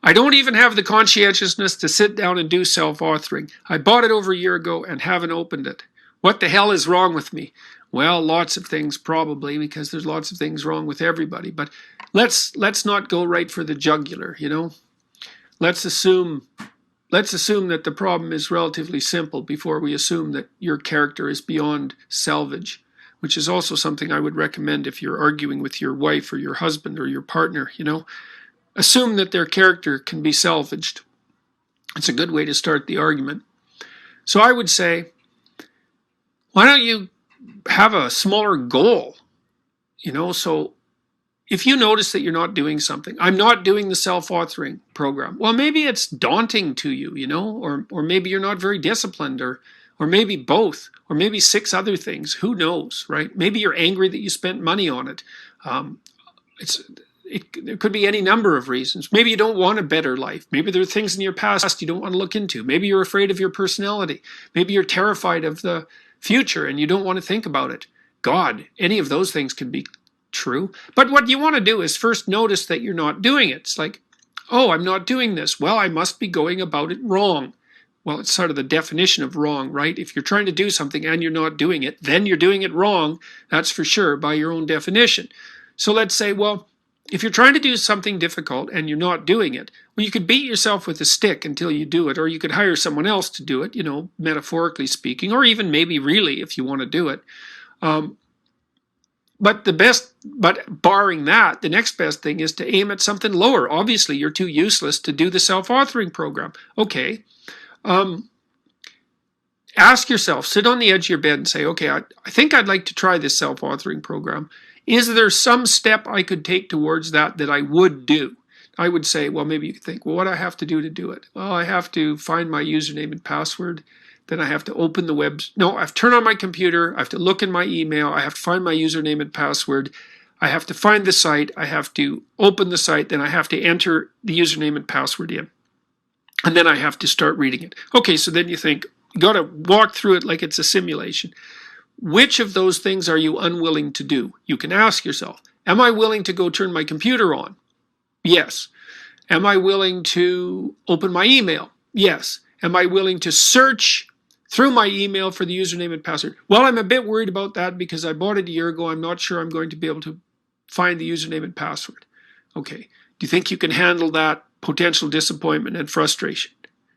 I don't even have the conscientiousness to sit down and do self-authoring. I bought it over a year ago and haven't opened it. What the hell is wrong with me? Well, lots of things probably, because there's lots of things wrong with everybody. But let's not go right for the jugular, you know. Let's assume that the problem is relatively simple before we assume that your character is beyond salvage, which is also something I would recommend if you're arguing with your wife or your husband or your partner, you know. Assume that their character can be salvaged. It's a good way to start the argument. So I would say, why don't you have a smaller goal? You know, so if you notice that you're not doing something, I'm not doing the self-authoring program. Well, maybe it's daunting to you, you know, or maybe you're not very disciplined, or maybe both, or maybe 6 other things. Who knows, right? Maybe you're angry that you spent money on it. There could be any number of reasons. Maybe you don't want a better life. Maybe there are things in your past you don't want to look into. Maybe you're afraid of your personality. Maybe you're terrified of the future and you don't want to think about it. God, any of those things can be true. But what you want to do is first notice that you're not doing it. It's like, oh, I'm not doing this. Well, I must be going about it wrong. Well, it's sort of the definition of wrong, right? If you're trying to do something and you're not doing it, then you're doing it wrong. That's for sure by your own definition. So let's say, well, if you're trying to do something difficult and you're not doing it, well, you could beat yourself with a stick until you do it, or you could hire someone else to do it, you know, metaphorically speaking, or even maybe really if you want to do it. But barring that, the next best thing is to aim at something lower. Obviously, you're too useless to do the self-authoring program. Okay. Ask yourself, sit on the edge of your bed and say, okay, I think I'd like to try this self-authoring program. Is there some step I could take towards that I would do? I would say, well, maybe you could think, well, what do I have to do to do it? Well, I have to find my username and password. Then I have to open the web. No, I have to turn on my computer. I have to look in my email. I have to find my username and password. I have to find the site. I have to open the site. Then I have to enter the username and password in. And then I have to start reading it. Okay, so then you think, you got to walk through it like it's a simulation. Which of those things are you unwilling to do? You can ask yourself, am I willing to go turn my computer on? Yes. Am I willing to open my email? Yes. Am I willing to search through my email for the username and password? Well, I'm a bit worried about that because I bought it a year ago. I'm not sure I'm going to be able to find the username and password. Okay. Do you think you can handle that potential disappointment and frustration?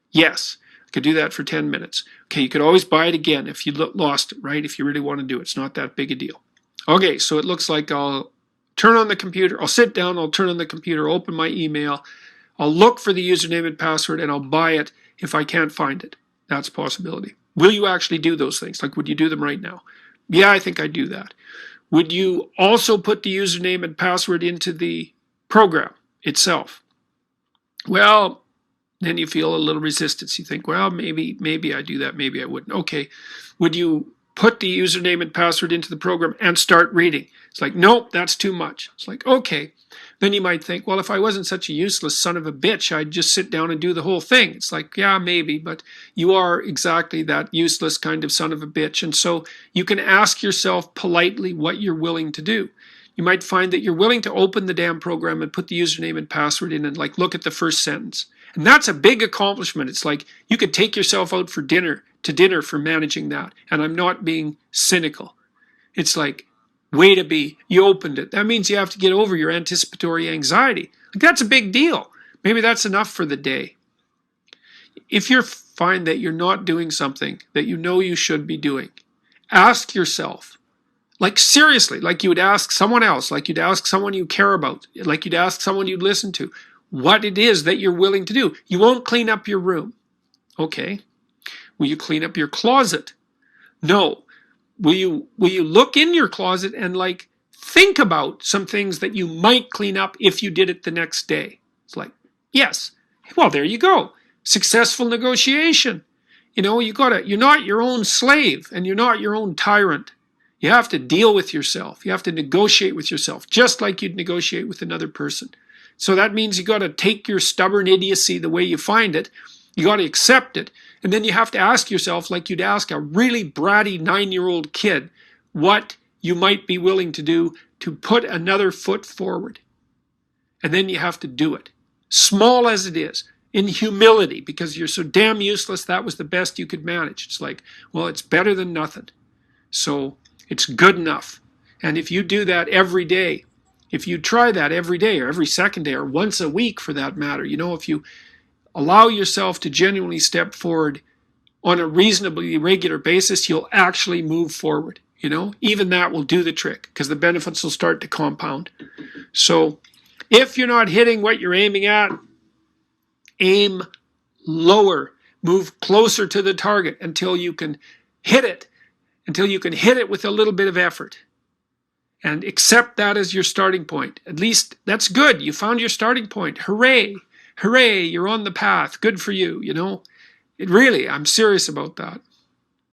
Yes. I could do that for 10 minutes. Okay, you could always buy it again if you lost it, right? If you really want to do it. It's not that big a deal. Okay, so it looks like I'll turn on the computer. I'll sit down, I'll turn on the computer, open my email. I'll look for the username and password, and I'll buy it if I can't find it. That's a possibility. Will you actually do those things? Like, would you do them right now? Yeah, I think I'd do that. Would you also put the username and password into the program itself? Well, then you feel a little resistance. You think, well, maybe I do that, maybe I wouldn't. Okay, would you put the username and password into the program and start reading? It's like, nope, that's too much. It's like, okay. Then you might think, well, if I wasn't such a useless son of a bitch, I'd just sit down and do the whole thing. It's like, yeah, maybe, but you are exactly that useless kind of son of a bitch. And so you can ask yourself politely what you're willing to do. You might find that you're willing to open the damn program and put the username and password in and like look at the first sentence. And that's a big accomplishment. It's like you could take yourself out for dinner for managing that. And I'm not being cynical. It's like, way to be. You opened it. That means you have to get over your anticipatory anxiety. Like, that's a big deal. Maybe that's enough for the day. If you find that you're not doing something that you know you should be doing, ask yourself, like seriously, like you would ask someone else, like you'd ask someone you care about, like you'd ask someone you'd listen to, what it is that you're willing to do. You won't clean up your room. Okay. Will you clean up your closet? No. Will you look in your closet and like think about some things that you might clean up if you did it the next day? It's like, yes. Well, there you go. Successful negotiation. You know, you're not your own slave and you're not your own tyrant. You have to deal with yourself. You have to negotiate with yourself, just like you'd negotiate with another person. So that means you got to take your stubborn idiocy the way you find it. You got to accept it. And then you have to ask yourself, like you'd ask a really bratty 9-year-old kid, what you might be willing to do to put another foot forward. And then you have to do it. small as it is, in humility, because you're so damn useless that was the best you could manage. It's like, well, it's better than nothing. So it's good enough. And if you do that every day, if you try that every day or every second day or once a week for that matter, if you allow yourself to genuinely step forward on a reasonably regular basis, you'll actually move forward. Even that will do the trick because the benefits will start to compound. So if you're not hitting what you're aiming at, aim lower. Move closer to the target until you can hit it. Until you can hit it with a little bit of effort. And accept that as your starting point. At least that's good. You found your starting point. Hooray. Hooray, you're on the path. Good for you, It really, I'm serious about that.